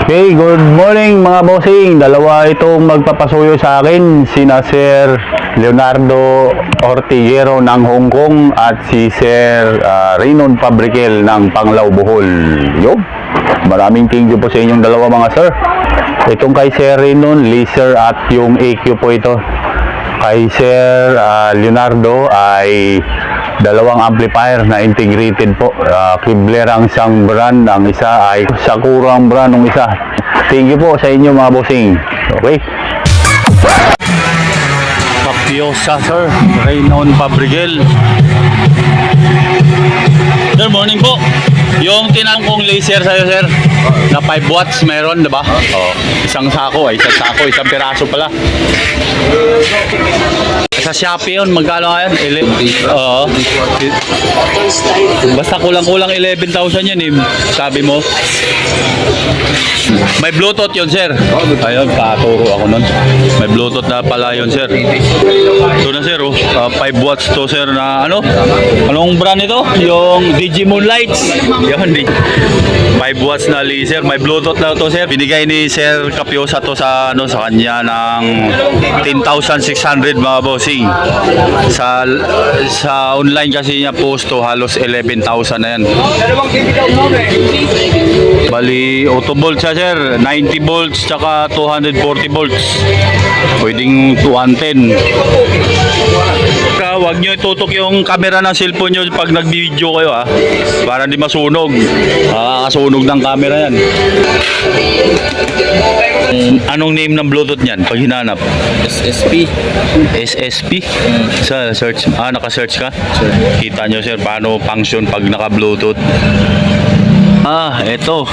Okay, good morning mga bossing. Dalawa itong magpapasuyo sa akin, sina Sir Leonardo Ortiguero ng Hong Kong at si Sir Reynon Fabrikel ng Panglao, Bohol. Yo, maraming thank you po sa inyong dalawa mga sir. Itong kay Sir Reynon, laser at yung EQ po ito. Kay Sir Leonardo ay dalawang amplifier na integrated po. Kibler ang isang brand, ang isa ay Sakura ang brand ng isa. Thank you po sa inyo mga bossing. Okay. Papiosa sir, Reynon Fabrikel. Sir, morning po. Yung tinanong kong laser sa'yo sir, na 5 watts meron, diba? Oh, isang sako, isang piraso pala. Sa Shopee yun, magkano nga yun? Oo. Basta kulang-kulang 11,000 yan eh, sabi mo. May Bluetooth yun sir. Ayun, katuro ako nun. May Bluetooth na pala yun sir. Ito na sir, 5 watts to sir na ano? Anong brand ito? Yung Digimon Lights. Yun, 5 watts na laser. May Bluetooth na to sir. Binigay ni Sir Capiosa to sa, ano, sa kanya ng 10,600 mga bossing. Sa online kasi niya post to halos 11,000 na yan. Bali, auto volt siya sir. 90 volts tsaka 240 volts. Pwedeng 210. Huwag nyo itutok yung camera ng cellphone nyo pag nag-video kayo para di masunog. Kasunog ng camera yan. Anong name ng Bluetooth niyan pag hinanap? SSP. SSP? Sa search. Naka-search ka? Sure. Kita nyo sir paano function pag naka-Bluetooth. Ito.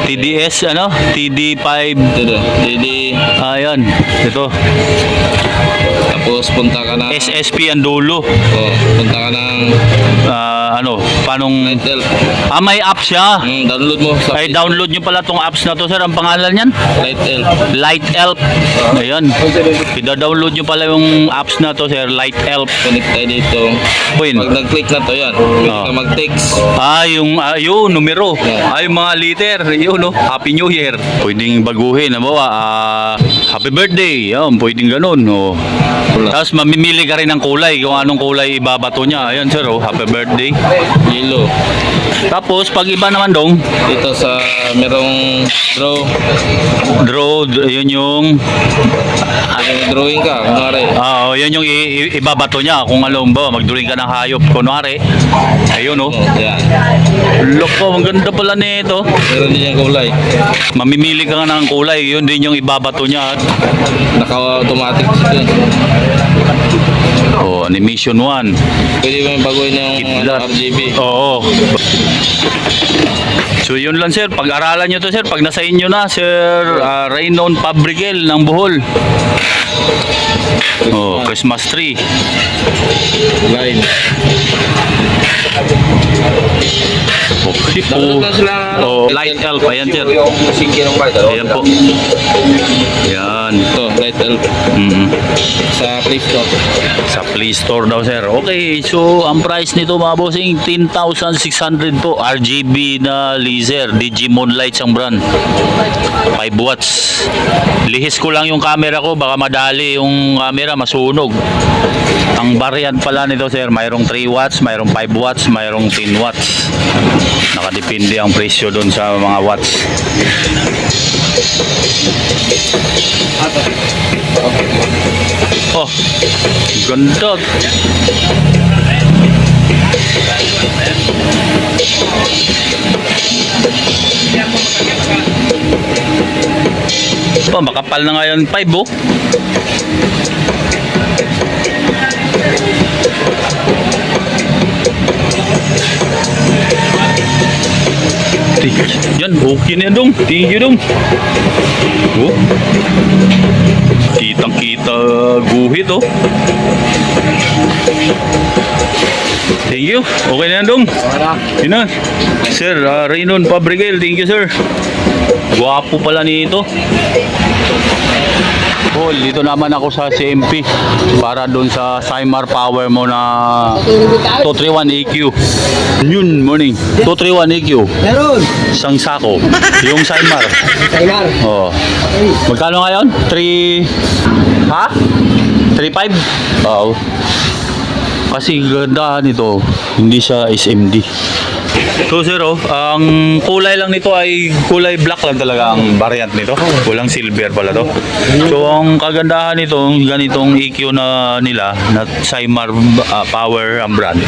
TDS, ano? TD5. TD. Ayan. Ito. Tapos punta ka na. SSP ang dulo. Punta ka ng paanong Lightelp. may app siya. Download mo sa Download nyo pala tong apps na to sir. Ang pangalan niyan? Lightelp. Lightelp. Ayan. I-download nyo pala yung apps na to sir. Lightelp. Connect tayo dito. Pag nag-click na to yan, pwede ka mag-text. Yung numero. Yung mga liter. Yun, no? Happy New Year. Pwedeng baguhin. Happy birthday. Yan, pwedeng ganun. Tapos mamimili ka rin ng kulay. Kung anong kulay ibabato niya. Ayan sir, happy birthday. Yellow. Tapos pag iba naman dong, Dito sa merong draw, yun yung drawing ka, kunwari. yun yung ibabato niya. Kung alam ba, mag-drawing ka ng hayop, kunwari. Ayun, Yan. Loko, ang ganda pala nito. Meron din yung kulay. Mamimili ka ng kulay, yun din yung ibabato niya. Naka-automatic siya. Animation 1. Pwede mo yung baguhin yung RGB. Oo. So yun lang sir, pag-aralan nyo to sir, pag nasa inyo na Sir Reynon Fabrikel ng Bohol. Christmas tree. Line. Okay po. Download lang sila. Lightelp. Ayan sir. Ayan po. Yan. Ito, Lightelp. Sa Play Store. Sa Play Store daw sir. Okay, so ang price nito mga bossing 10,600 po. RGB na laser. Digimon Lights ang brand. 5 watts. Lihis ko lang yung camera ko. Baka madali yung camera masunog. Ang variant pala nito sir, mayroong 3 watts, mayroong 5 watts, mayroong 10 watts. Nakadepende ang presyo doon sa mga watts. Ganda. Makapal na ngayon 5 Yan, okay na yan dong. Thank you dong. Kitang-kita guhit Thank you. Okay na yan dong. Yun na. Sir Reynon Fabrikel, thank you sir. Guwapo pala nito. Paul, dito naman ako sa CMP para doon sa Cymar Power mo na 231 EQ. Yun, morning. 231 EQ. Meron. Isang sako. Yung Cymar. Saimar. Oh. Magkano ngayon? 3... Ha? 3.5? Oo. Kasi ganda nito, hindi siya SMD. So sir, ang kulay lang nito ay kulay black lang talaga ang variant nito. Walang silver pala to. So ang kagandahan nito, ganitong EQ na nila, na Cymar Power ang brand.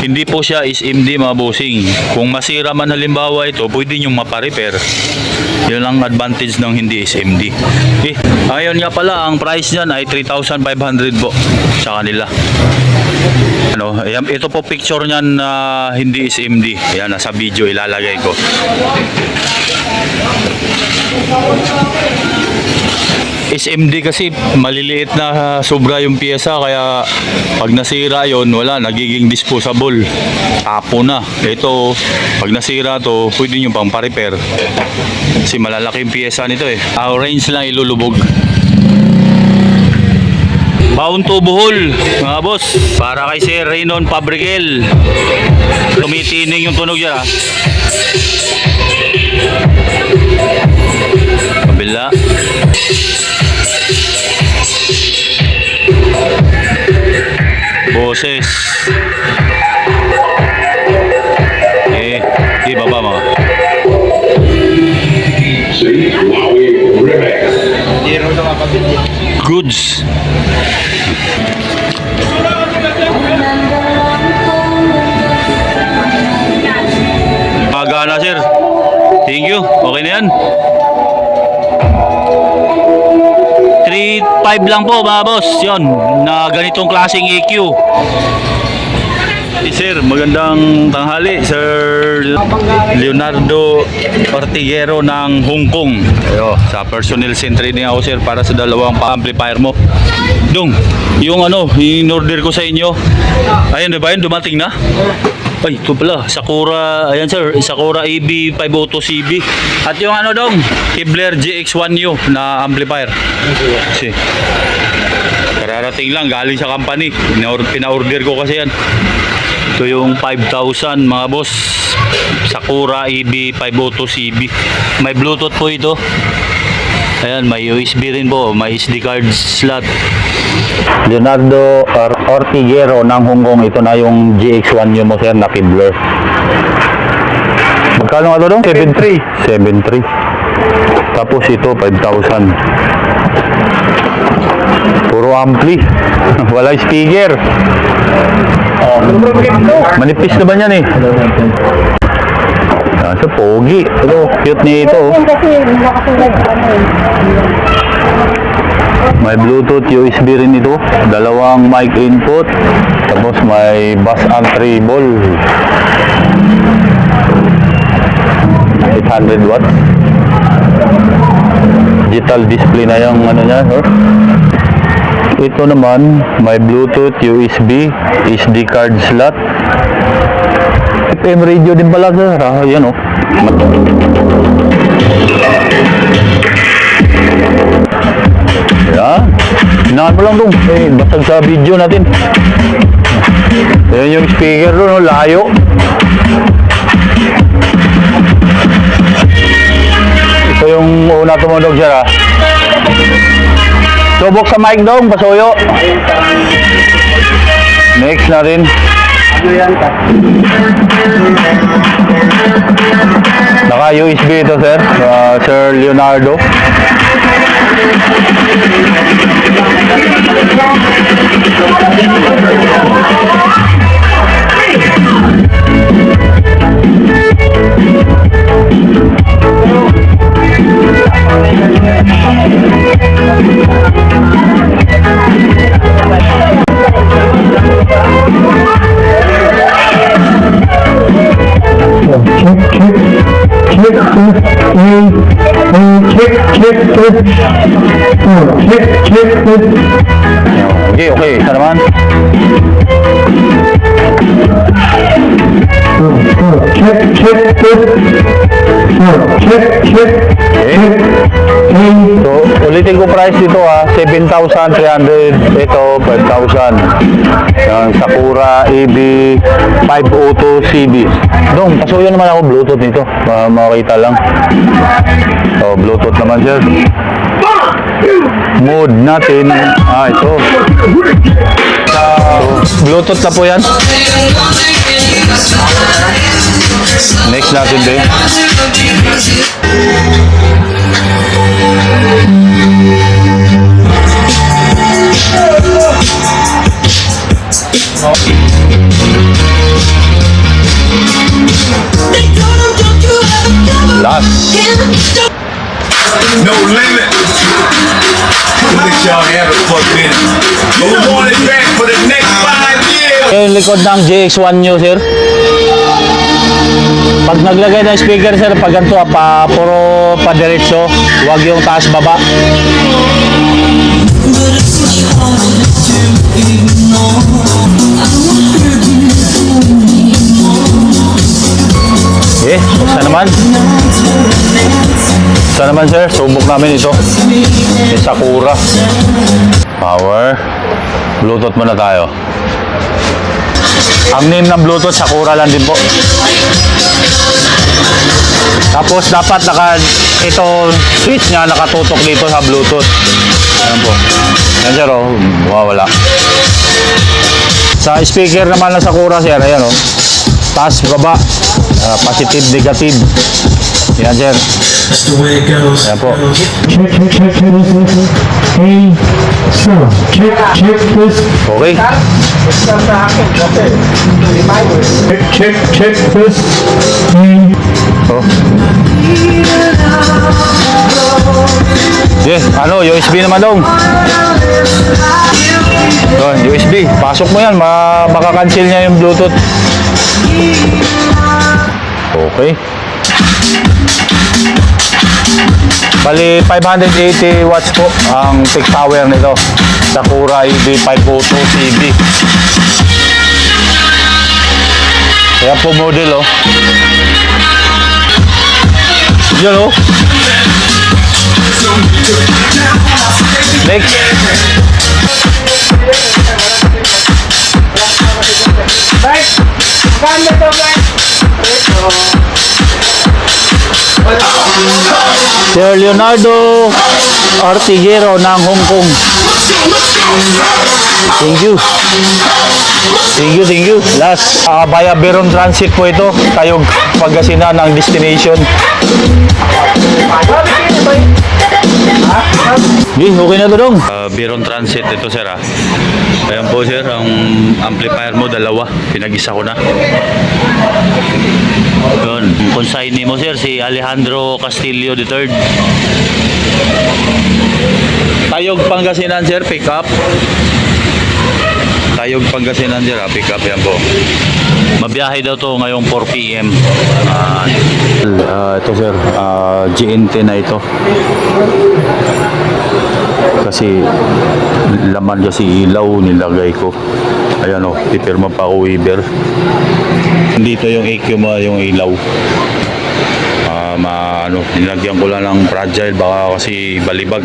Hindi po siya SMD mga bossing. Kung masira man halimbawa ito, pwede nyo maparepair. Yun ang advantage ng hindi SMD. Ngayon nga pala, ang price niyan ay 3,500 po sa kanila. Ito po picture niyan na hindi SMD. Yan, nasa video ilalagay ko. SMD kasi maliliit na sobra yung pyesa, kaya pag nasira yon wala, nagiging disposable, tapo na. Ito, pag nasira to, pwede nyo pang pa-repair kasi malalaki yung pyesa nito eh. Range lang ilulubog. Baon to Bohol, mga boss, para kay Sir Reynon Pabrikel. Tumitining yung tunog dyan, ha. Kabila. Boses. Baba mga. Goods. Magana sir. Thank you. Okay na yan. 3.5 lang po mga boss. Yun, na ganitong klaseng EQ. Sir, magandang tanghali, Sir Leonardo Ortiguero ng Hong Kong. Ayo, sa personnel training ako sir para sa dalawang pa-amplifier mo. Dong, yung in-order ko sa inyo. Ayun, diba yun? Dumating na? Ay, ito pala, Sakura, ayan sir, Sakura EB502CB. At yung dong, Kibler GX1U na amplifier. Si. Kararating lang, galing sa company. Pina-order ko kasi yan. Ito yung 5,000 mga boss, Sakura EB502CB. May Bluetooth po ito. Ayan, may USB rin po, may SD card slot. Leonardo Ortiguero ng Hong Kong. Ito na yung GX1 mo sir na Kibler. Magkano nga ito dong? 7.3. 7.3. Tapos ito 5,000. Puro ampli. Wala speaker. Manipis na ba yan eh? Sa pogi. Ito, cute nito. May Bluetooth, USB rin ito. Dalawang mic input. Tapos may bass and treble. 800 watts. Digital display na yung niya. Ito naman, may Bluetooth, USB, SD card slot. FM radio din pala sir. Ayan o. Ayan. Hinaan mo lang dong. Basag sa video natin. Ayan yung speaker doon, layo. Ito yung una tumunog sir ha. Subok sa mic dong, pasuyo. Next na rin. Naka USB ito sir, Sir Leonardo. Okay, isa naman. So, ulitin ko price dito 7,300. Ito, 5,000. Yung Sakura EB 502 CD. Dong, pasuyo naman ako Bluetooth nito. Makita lang. So, Bluetooth naman sir. Mode natin. Ito. So, Bluetooth na po yan. Next natin din. Last. No limit. Let y'all have it for a minute. You want it back for the next 5 years. Yung likod ng GX1 nyo, sir. Pag naglagay ng speaker, sir, pag ganito, puro pa-diretso. Huwag yung taas-baba. Buksan naman. Buksan naman, sir. Subok namin ito. Yung Sakura. Power. Bluetooth muna tayo. Ang name ng Bluetooth, Sakura lang din po. Tapos dapat ito switch niya nakatutok dito sa Bluetooth. Ayan po. Ayan sir, wala. Sa speaker naman ng Sakura sir, ayan taas, baba, positive, negative. Ayan sir. That's the way it goes. Ayan po. Hey, sir, check this. Okay. Check this. Hey. Oh. USB naman dong. Yun, USB. Pasok mo yan, makakancel niya yung Bluetooth. Okay. Bali, 580 watts po ang peak power nito. Sakura EB 502 CB. Kaya po model Yun Next. Sir Leonardo Ortiguero ng Hong Kong. Thank you. Thank you. Last, via Beron Transit po ito. Tayog Pangasinan ng destination. Okay na ito dong. Beron Transit ito sir Ayan po sir, ang amplifier mo dalawa. Pinag-isa ko na. Yun. Consignee mo sir, si Alejandro Castillo III. Tayog Pangasinan sir, pick up. Tayog Pangasinan sir, pick up yan po. Mabiyahe daw to ngayong 4 PM. Ito sir, GNT na ito. Kasi laman kasi ilaw nilagay ko. Ayan pipirma pa ako Weber. Dito yung EQ mo, yung ilaw. Nilagyan ko lang ng fragile baka kasi balibag